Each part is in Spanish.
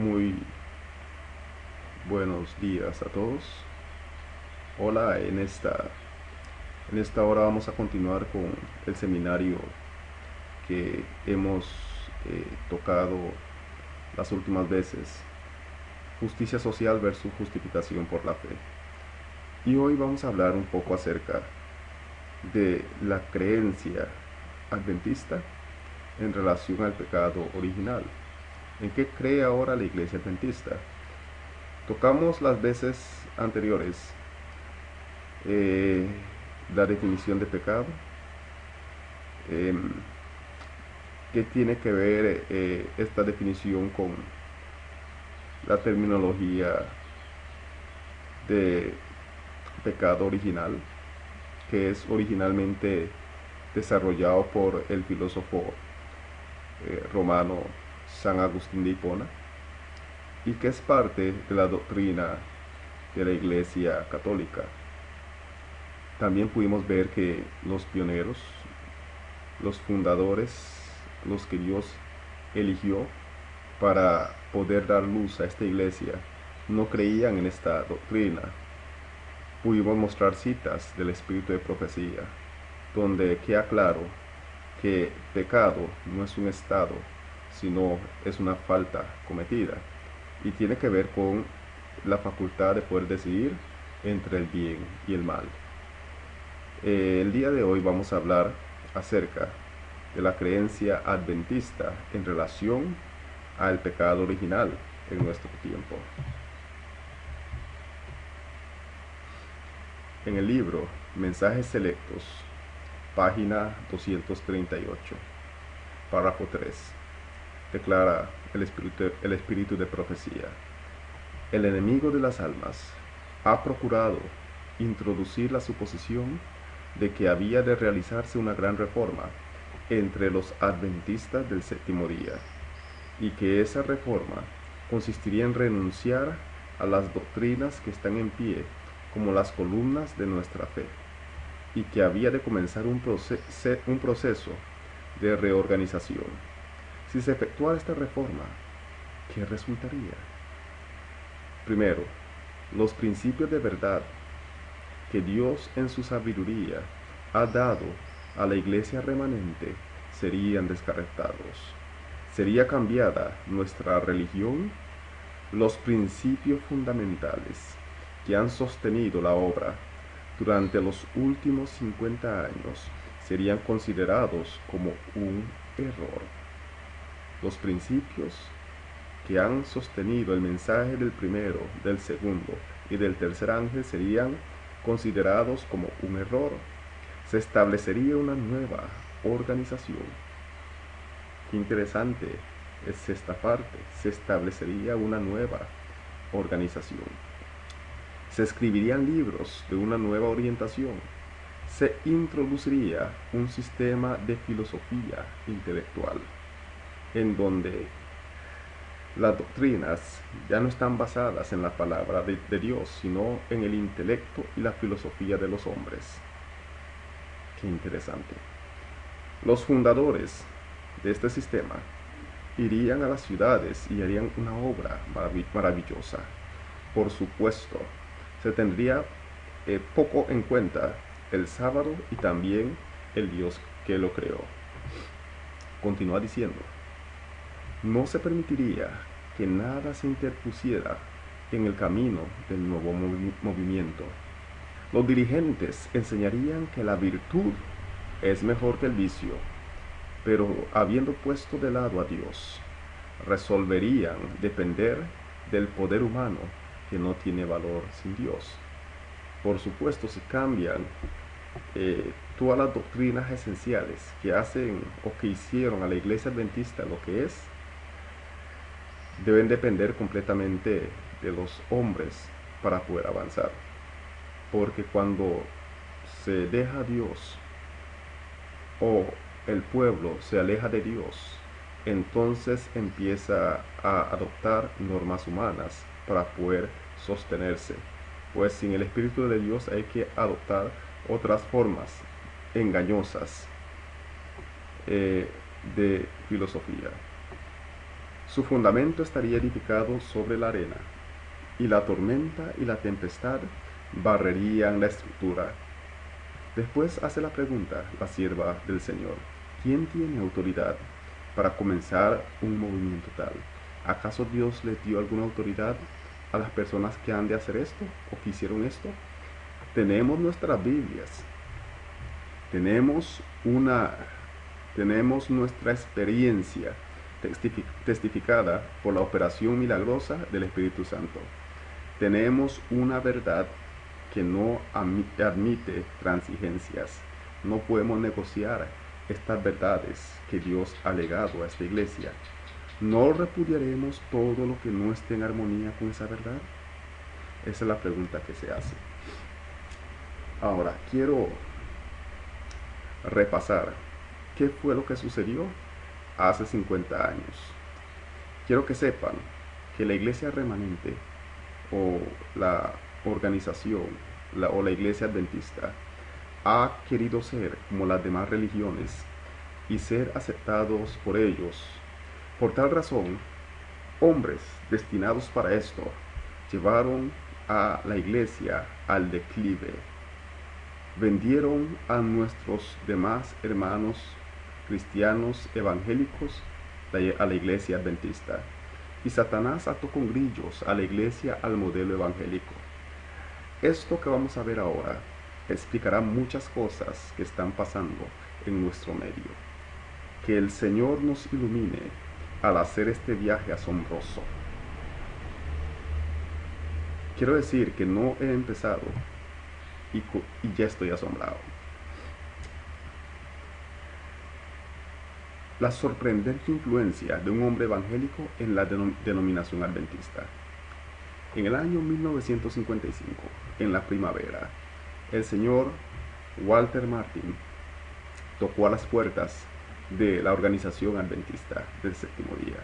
Muy buenos días a todos. Hola, en esta hora vamos a continuar con el seminario que hemos tocado las últimas veces, justicia social versus justificación por la fe. Y hoy vamos a hablar un poco acerca de la creencia adventista en relación al pecado original. ¿En qué cree ahora la iglesia adventista? Tocamos las veces anteriores eh, la definición de pecado, eh, qué tiene que ver esta definición con la terminología de pecado original, que es originalmente desarrollado por el filósofo romano San Agustín de Hipona y que es parte de la doctrina de la Iglesia Católica. También pudimos ver que los pioneros, los fundadores, los que Dios eligió para poder dar luz a esta iglesia, no creían en esta doctrina. Pudimos mostrar citas del espíritu de profecía, donde queda claro que pecado no es un estado, sino es una falta cometida, y tiene que ver con la facultad de poder decidir entre el bien y el mal. El día de hoy vamos a hablar acerca de la creencia adventista en relación al pecado original en nuestro tiempo. En el libro Mensajes Selectos, página 238, párrafo 3, declara el espíritu de profecía: el enemigo de las almas ha procurado introducir la suposición de que había de realizarse una gran reforma entre los adventistas del séptimo día, y que esa reforma consistiría en renunciar a las doctrinas que están en pie como las columnas de nuestra fe, y que había de comenzar un proceso de reorganización. Si se efectuara esta reforma, ¿qué resultaría? Primero, los principios de verdad que Dios en su sabiduría ha dado a la iglesia remanente serían descartados. Sería cambiada nuestra religión. Los principios fundamentales que han sostenido la obra durante los últimos 50 años serían considerados como un error. Los principios que han sostenido el mensaje del primero, del segundo y del tercer ángel serían considerados como un error. Se establecería una nueva organización. Qué interesante es esta parte. Se establecería una nueva organización. Se escribirían libros de una nueva orientación. Se introduciría un sistema de filosofía intelectual en donde las doctrinas ya no están basadas en la palabra de Dios, sino en el intelecto y la filosofía de los hombres. Qué interesante. Los fundadores de este sistema irían a las ciudades y harían una obra maravillosa. Por supuesto, se tendría poco en cuenta el sábado y también el Dios que lo creó. Continúa diciendo: no se permitiría que nada se interpusiera en el camino del nuevo movimiento. Los dirigentes enseñarían que la virtud es mejor que el vicio, pero habiendo puesto de lado a Dios, resolverían depender del poder humano que no tiene valor sin Dios. Por supuesto, si cambian todas las doctrinas esenciales que hacen o que hicieron a la iglesia adventista lo que es, deben depender completamente de los hombres para poder avanzar. Porque cuando se deja a Dios o el pueblo se aleja de Dios, entonces empieza a adoptar normas humanas para poder sostenerse. Pues sin el Espíritu de Dios hay que adoptar otras formas engañosas de filosofía. Su fundamento estaría edificado sobre la arena, y la tormenta y la tempestad barrerían la estructura. Después hace la pregunta la sierva del Señor: ¿quién tiene autoridad para comenzar un movimiento tal? ¿Acaso Dios les dio alguna autoridad a las personas que han de hacer esto o que hicieron esto? Tenemos nuestras Biblias, tenemos nuestra experiencia testificada por la operación milagrosa del Espíritu Santo. Tenemos una verdad que no admite transigencias. No podemos negociar estas verdades que Dios ha legado a esta iglesia. ¿No repudiaremos todo lo que no esté en armonía con esa verdad? Esa es la pregunta que se hace. Ahora, quiero repasar qué fue lo que sucedió hace 50 años. Quiero que sepan que la iglesia remanente o la organización o la iglesia adventista ha querido ser como las demás religiones y ser aceptados por ellos. Por tal razón, hombres destinados para esto llevaron a la iglesia al declive. Vendieron a nuestros demás hermanos cristianos evangélicos a la iglesia adventista. Y Satanás ató con grillos a la iglesia al modelo evangélico. Esto que vamos a ver ahora explicará muchas cosas que están pasando en nuestro medio. Que el Señor nos ilumine al hacer este viaje asombroso. Quiero decir que no he empezado y ya estoy asombrado. La sorprendente influencia de un hombre evangélico en la denominación adventista. En el año 1955, en la primavera, el señor Walter Martin tocó a las puertas de la organización adventista del séptimo día.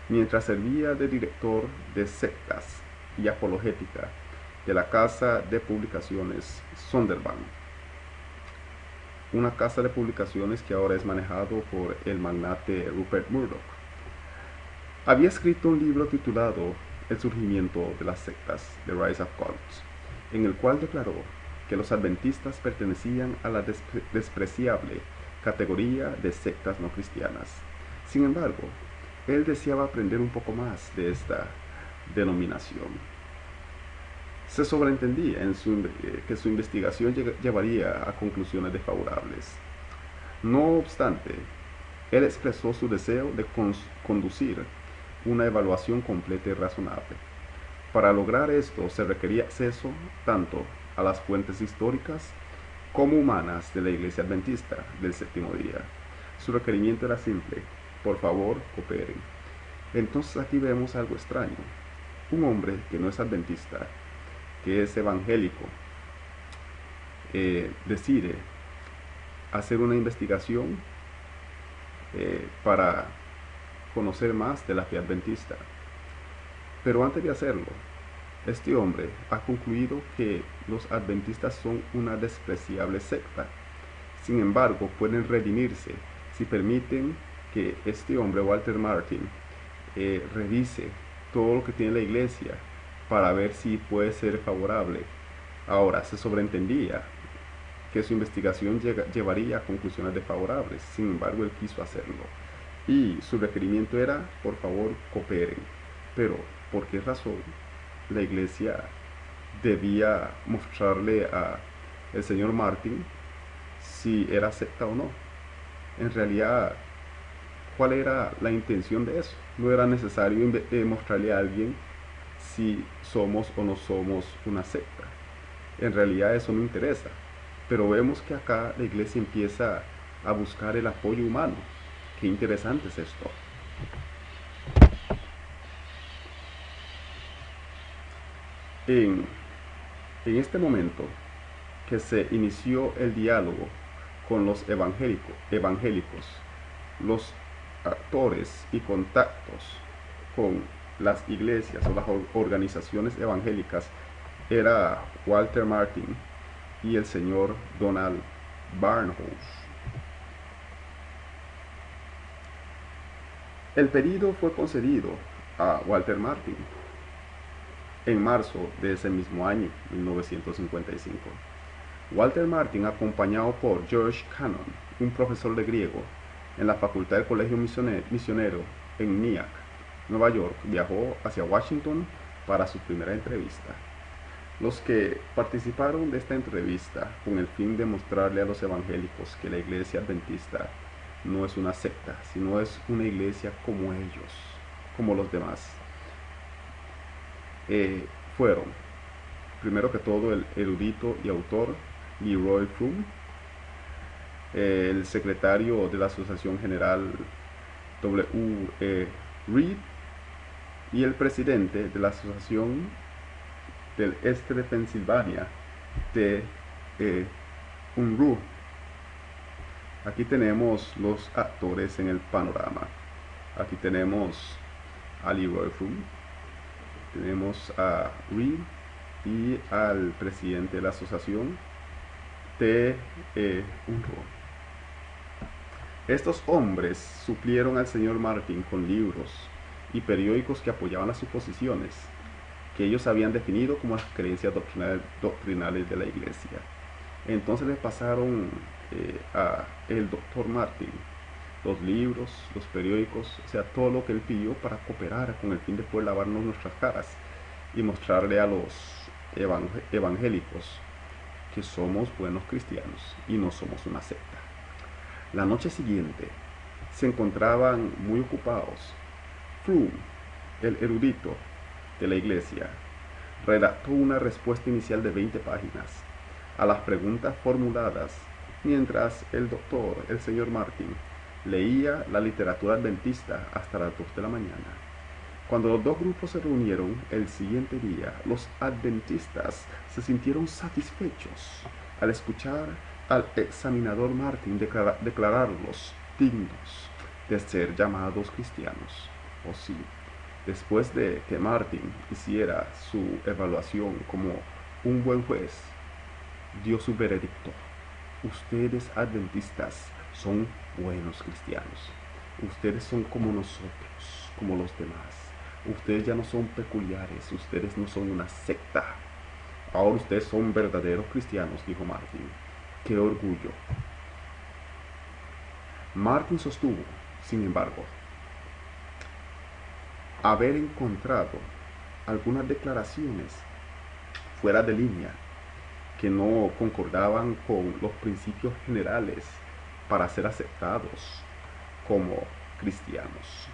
Mientras servía de director de sectas y apologética de la casa de publicaciones Sonderbank, una casa de publicaciones que ahora es manejado por el magnate Rupert Murdoch. Había escrito un libro titulado El surgimiento de las sectas, The Rise of Cults, en el cual declaró que los adventistas pertenecían a la despreciable categoría de sectas no cristianas. Sin embargo, él deseaba aprender un poco más de esta denominación. Se sobreentendía que su investigación llevaría a conclusiones desfavorables. No obstante, él expresó su deseo de conducir una evaluación completa y razonable. Para lograr esto se requería acceso tanto a las fuentes históricas como humanas de la iglesia adventista del séptimo día. Su requerimiento era simple: por favor, cooperen. Entonces aquí vemos algo extraño. Un hombre que no es adventista, que es evangélico, decide hacer una investigación para conocer más de la fe adventista. Pero antes de hacerlo, este hombre ha concluido que los adventistas son una despreciable secta. Sin embargo, pueden redimirse si permiten que este hombre, Walter Martin, revise todo lo que tiene la iglesia para ver si puede ser favorable. Ahora, se sobreentendía que su investigación llevaría a conclusiones desfavorables. Sin embargo, él quiso hacerlo. Y su requerimiento era: por favor, cooperen. Pero, ¿por qué razón la iglesia debía mostrarle a el señor Martin si era secta o no? En realidad, ¿cuál era la intención de eso? No era necesario mostrarle a alguien si somos o no somos una secta. En realidad eso no interesa. Pero vemos que acá la iglesia empieza a buscar el apoyo humano. Qué interesante es esto. En este momento que se inició el diálogo con los evangélicos, los actores y contactos con las iglesias o las organizaciones evangélicas era Walter Martin y el señor Donald Barnhouse. El pedido fue concedido a Walter Martin en marzo de ese mismo año, 1955. Walter Martin, acompañado por George Cannon, un profesor de griego en la facultad del Colegio Misionero en Nyack, Nueva York, viajó hacia Washington para su primera entrevista. Los que participaron de esta entrevista con el fin de mostrarle a los evangélicos que la iglesia adventista no es una secta, sino es una iglesia como ellos, como los demás, fueron, primero que todo, el erudito y autor Leroy Froom, el secretario de la Asociación General W. Reed y el presidente de la Asociación del Este de Pensilvania, T. Unruh. Aquí tenemos los actores en el panorama. Aquí tenemos a Leroy Froom, tenemos a Reed y al presidente de la asociación, T. Unruh. Estos hombres suplieron al señor Martin con libros y periódicos que apoyaban las suposiciones que ellos habían definido como las creencias doctrinales de la iglesia. Entonces le pasaron a el doctor Martin los libros, los periódicos, o sea, todo lo que él pidió para cooperar con el fin de poder lavarnos nuestras caras y mostrarle a los evangélicos que somos buenos cristianos y no somos una secta. La noche siguiente se encontraban muy ocupados. Froom, el erudito de la iglesia, redactó una respuesta inicial de 20 páginas a las preguntas formuladas, mientras el doctor, el señor Martin, leía la literatura adventista hasta las 2 de la mañana. Cuando los dos grupos se reunieron el siguiente día, los adventistas se sintieron satisfechos al escuchar al examinador Martin declararlos dignos de ser llamados cristianos. O sí, después de que Martin hiciera su evaluación como un buen juez, dio su veredicto: ustedes adventistas son buenos cristianos. Ustedes son como nosotros, como los demás. Ustedes ya no son peculiares, ustedes no son una secta. Ahora ustedes son verdaderos cristianos, dijo Martin. ¡Qué orgullo! Martin sostuvo, sin embargo, haber encontrado algunas declaraciones fuera de línea que no concordaban con los principios generales para ser aceptados como cristianos.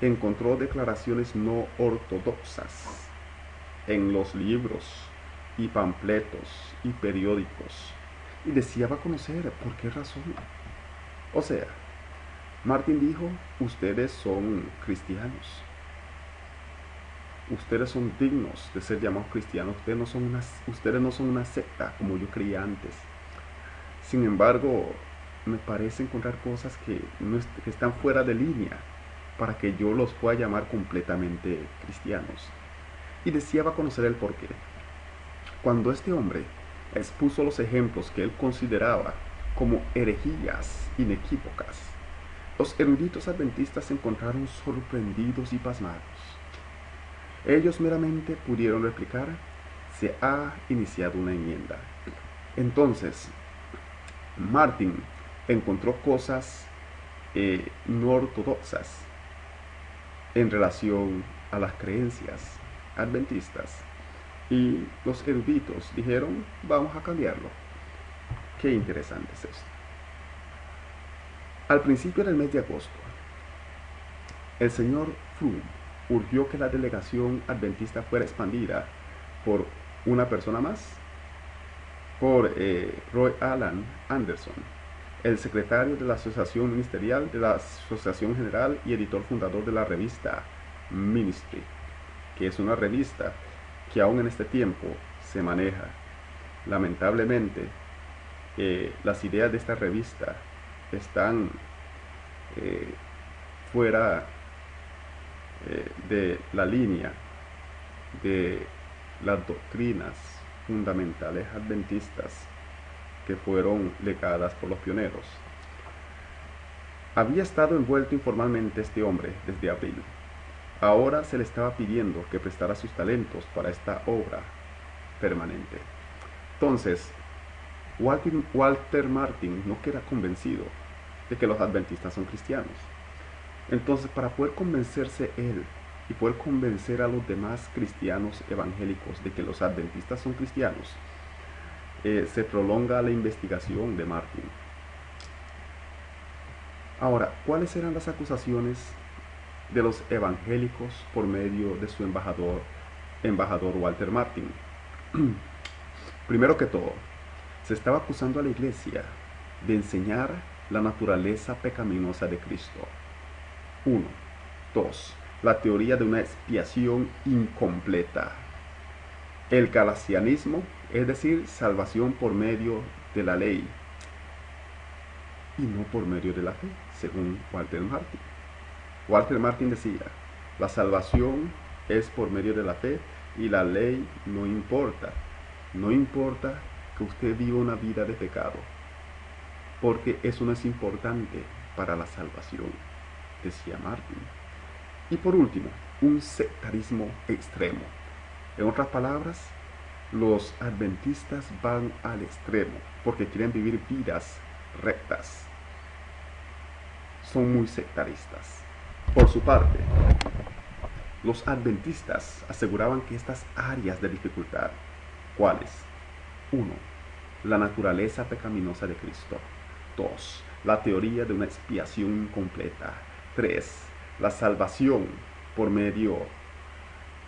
Encontró declaraciones no ortodoxas en los libros y panfletos y periódicos y deseaba conocer por qué razón. O sea, Martin dijo: ustedes son cristianos, ustedes son dignos de ser llamados cristianos, ustedes no son una secta como yo creía antes. Sin embargo, me parece encontrar cosas que están fuera de línea para que yo los pueda llamar completamente cristianos. Y deseaba conocer el porqué. Cuando este hombre expuso los ejemplos que él consideraba como herejías inequívocas, los eruditos adventistas se encontraron sorprendidos y pasmados. Ellos meramente pudieron replicar: se ha iniciado una enmienda. Entonces, Martin encontró cosas no ortodoxas en relación a las creencias adventistas, y los eruditos dijeron: vamos a cambiarlo. Qué interesante es esto. Al principio del mes de agosto, el señor Froom urgió que la delegación adventista fuera expandida por una persona más, por Roy Alan Anderson, el secretario de la Asociación Ministerial de la Asociación General y editor fundador de la revista Ministry, que es una revista que aún en este tiempo se maneja. Lamentablemente, las ideas de esta revista están fuera de la línea de las doctrinas fundamentales adventistas que fueron legadas por los pioneros. Había estado envuelto informalmente este hombre desde abril. Ahora se le estaba pidiendo que prestara sus talentos para esta obra permanente. Entonces, Walter Martin no queda convencido de que los adventistas son cristianos. Entonces, para poder convencerse él y poder convencer a los demás cristianos evangélicos de que los adventistas son cristianos, se prolonga la investigación de Martin. Ahora, ¿cuáles eran las acusaciones de los evangélicos por medio de su embajador Walter Martin? Primero que todo, se estaba acusando a la iglesia de enseñar la naturaleza pecaminosa de Cristo. 1. 2. La teoría de una expiación incompleta. El galacianismo, es decir, salvación por medio de la ley y no por medio de la fe, según Walter Martin. Walter Martin decía, la salvación es por medio de la fe y la ley no importa. No importa que usted viva una vida de pecado, porque eso no es importante para la salvación, decía Martin. Y por último, un sectarismo extremo. En otras palabras, los adventistas van al extremo porque quieren vivir vidas rectas. Son muy sectaristas. Por su parte, los adventistas aseguraban que estas áreas de dificultad, ¿cuáles? 1. La naturaleza pecaminosa de Cristo. 2. La teoría de una expiación incompleta. 3. La salvación por medio,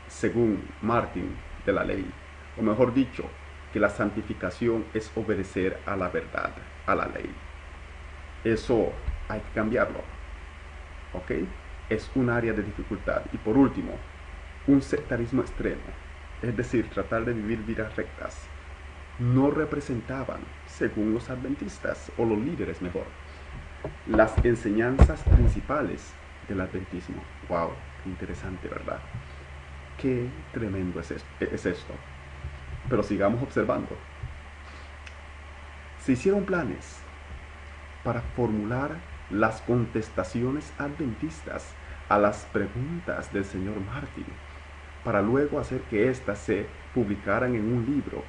según Martin, de la ley. O mejor dicho, que la santificación es obedecer a la verdad, a la ley. Eso hay que cambiarlo. ¿Ok? Es un área de dificultad. Y por último, un sectarismo extremo. Es decir, tratar de vivir vidas rectas. No representaban, según los adventistas, o los líderes mejor, las enseñanzas principales del adventismo. ¡Wow! Qué interesante, ¿verdad? Qué tremendo es esto. Pero sigamos observando. Se hicieron planes para formular las contestaciones adventistas a las preguntas del señor Martin, para luego hacer que éstas se publicaran en un libro,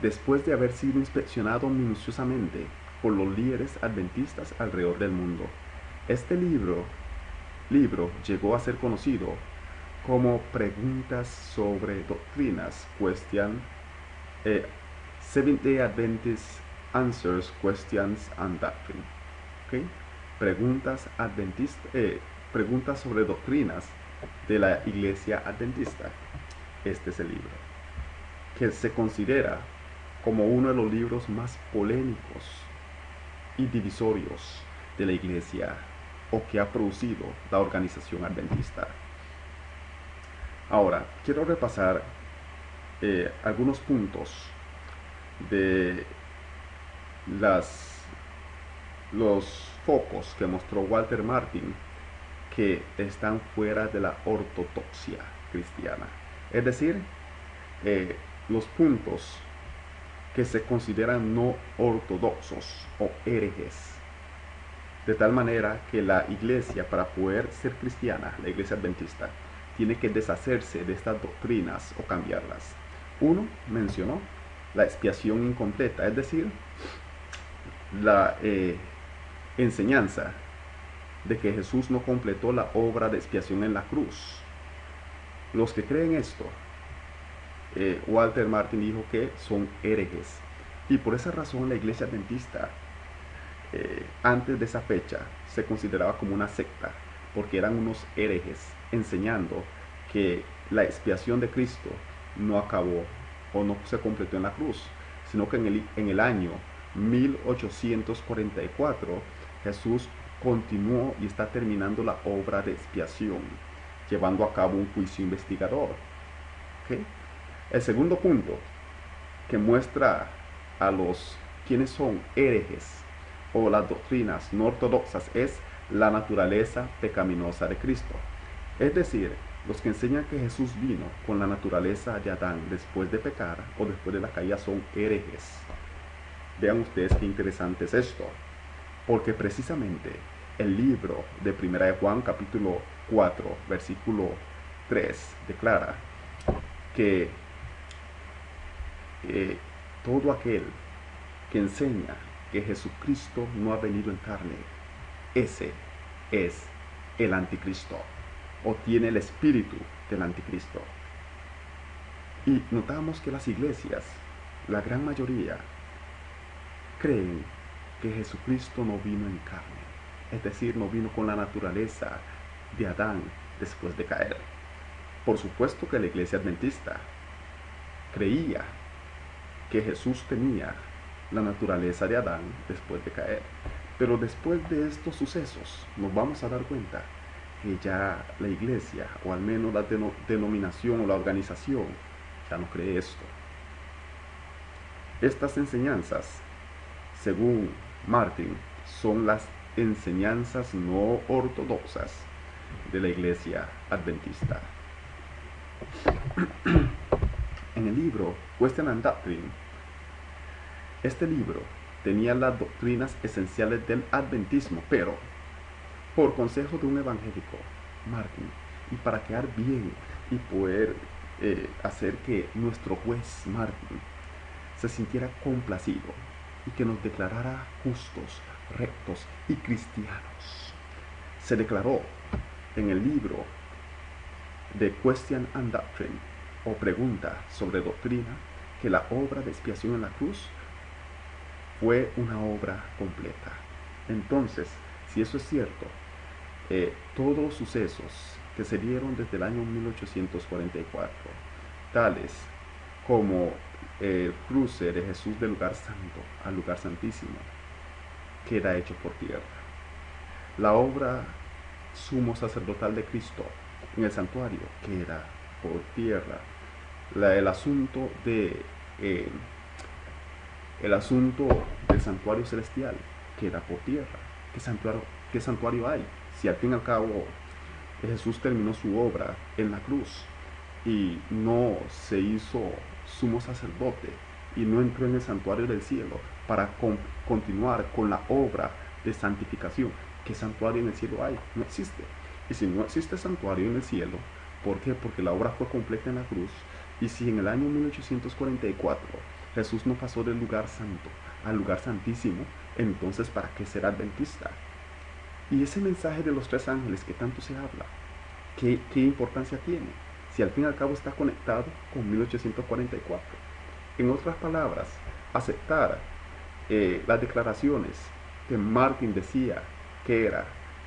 después de haber sido inspeccionado minuciosamente por los líderes adventistas alrededor del mundo. Este libro llegó a ser conocido como Preguntas sobre Doctrinas, Seventh-day Adventist Answers, Questions and Doctrine. ¿Okay? Preguntas sobre doctrinas de la Iglesia Adventista. Este es el libro, que se considera como uno de los libros más polémicos y divisorios de la Iglesia, o que ha producido la organización adventista. Ahora, quiero repasar algunos puntos de los focos que mostró Walter Martin que están fuera de la ortodoxia cristiana. Es decir, los puntos que se consideran no ortodoxos o herejes. De tal manera que la iglesia, para poder ser cristiana, la iglesia adventista, tiene que deshacerse de estas doctrinas o cambiarlas. Uno, mencionó la expiación incompleta, es decir, la enseñanza de que Jesús no completó la obra de expiación en la cruz. Los que creen esto, Walter Martin dijo que son herejes, y por esa razón la iglesia adventista antes de esa fecha se consideraba como una secta, porque eran unos herejes enseñando que la expiación de Cristo no acabó o no se completó en la cruz, sino que en el año 1844 Jesús continuó y está terminando la obra de expiación, llevando a cabo un juicio investigador. ¿Okay? El segundo punto que muestra a los quienes son herejes o las doctrinas no ortodoxas es la naturaleza pecaminosa de Cristo. Es decir, los que enseñan que Jesús vino con la naturaleza de Adán después de pecar o después de la caída son herejes. Vean ustedes qué interesante es esto. porque precisamente el libro de Primera de Juan capítulo 4 versículo 3 declara que todo aquel que enseña que Jesucristo no ha venido en carne, ese es el anticristo, o tiene el espíritu del anticristo. Y notamos que las iglesias, la gran mayoría, creen que Jesucristo no vino en carne, es decir, no vino con la naturaleza de Adán después de caer. Por supuesto que la iglesia adventista creía que Jesús tenía la naturaleza de Adán después de caer. Pero después de estos sucesos nos vamos a dar cuenta que ya la iglesia, o al menos la denominación o la organización, ya no cree esto. Estas enseñanzas, según Martin, son las enseñanzas no ortodoxas de la iglesia adventista. En el libro Question and Doctrine, este libro tenía las doctrinas esenciales del adventismo, pero por consejo de un evangélico, Martin, y para quedar bien y poder hacer que nuestro juez Martin se sintiera complacido y que nos declarara justos, rectos y cristianos, se declaró en el libro de Question and Doctrine, o pregunta sobre doctrina, que la obra de expiación en la cruz fue una obra completa. Entonces, si eso es cierto, todos los sucesos que se dieron desde el año 1844, tales como el cruce de Jesús del lugar santo al lugar santísimo, queda hecho por tierra. La obra sumo sacerdotal de Cristo en el santuario queda por tierra. El asunto del santuario celestial queda por tierra. ¿Qué santuario hay? Si al fin y al cabo Jesús terminó su obra en la cruz y no se hizo sumo sacerdote y no entró en el santuario del cielo para continuar con la obra de santificación, ¿qué santuario en el cielo hay? No existe. Y si no existe santuario en el cielo, ¿por qué? Porque la obra fue completa en la cruz. Y si en el año 1844 Jesús no pasó del lugar santo al lugar santísimo, entonces ¿para qué ser adventista? Y ese mensaje de los tres ángeles que tanto se habla, ¿qué importancia tiene? Si al fin y al cabo está conectado con 1844. En otras palabras, aceptar las declaraciones que Martin decía que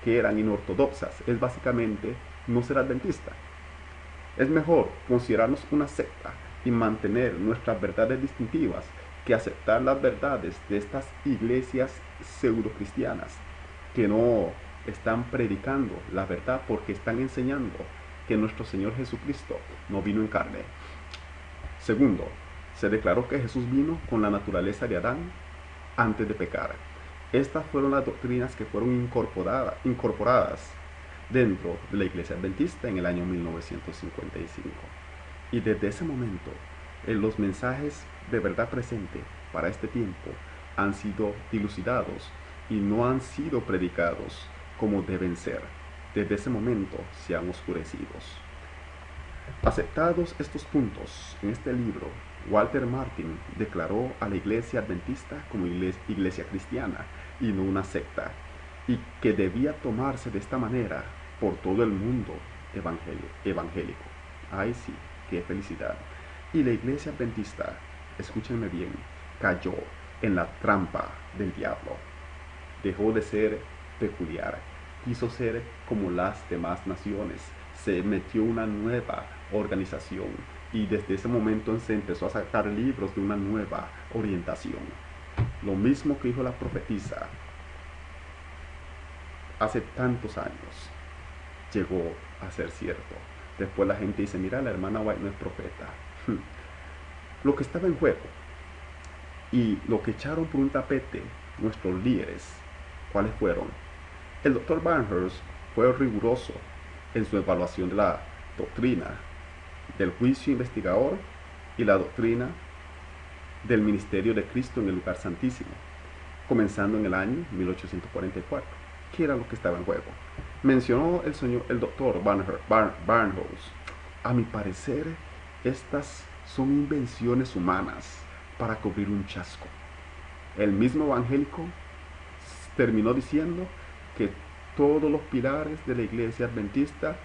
eran inortodoxas es básicamente no ser adventista. Es mejor considerarnos una secta y mantener nuestras verdades distintivas que aceptar las verdades de estas iglesias pseudo-cristianas que no están predicando la verdad porque están enseñando que nuestro Señor Jesucristo no vino en carne. Segundo, se declaró que Jesús vino con la naturaleza de Adán antes de pecar. Estas fueron las doctrinas que fueron incorporadas dentro de la iglesia adventista en el año 1955. Y desde ese momento, los mensajes de verdad presente para este tiempo han sido dilucidados y no han sido predicados como deben ser. Desde ese momento se han oscurecido. Aceptados estos puntos en este libro, Walter Martin declaró a la iglesia adventista como iglesia cristiana y no una secta, y que debía tomarse de esta manera por todo el mundo evangélico. Ay sí, qué felicidad. Y la iglesia adventista, escúchenme bien, cayó en la trampa del diablo. Dejó de ser peculiar, quiso ser como las demás naciones, se metió una nueva organización y desde ese momento se empezó a sacar libros de una nueva orientación. Lo mismo que dijo la profetisa hace tantos años llegó a ser cierto. Después la gente dice, mira, la hermana White no es profeta. Lo que estaba en juego y lo que echaron por un tapete nuestros líderes, ¿cuáles fueron? El Dr. Barnhurst fue riguroso en su evaluación de la doctrina del juicio investigador y la doctrina del ministerio de Cristo en el lugar santísimo. comenzando en el año 1844. ¿Qué era lo que estaba en juego? Mencionó el doctor Barnhouse. A mi parecer, estas son invenciones humanas para cubrir un chasco. El mismo evangélico terminó diciendo que todos los pilares de la iglesia adventista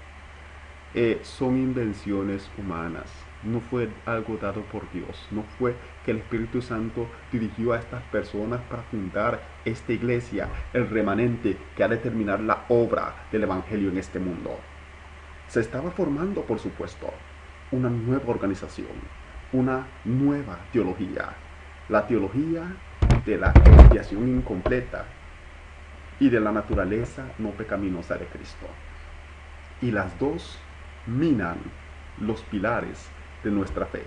son invenciones humanas. No fue algo dado por Dios. No fue que el Espíritu Santo dirigió a estas personas para fundar esta iglesia, el remanente que ha de terminar la obra del Evangelio en este mundo. Se estaba formando, por supuesto, una nueva organización, una nueva teología. La teología de la expiación incompleta y de la naturaleza no pecaminosa de Cristo. Y las dos minan los pilares de nuestra fe.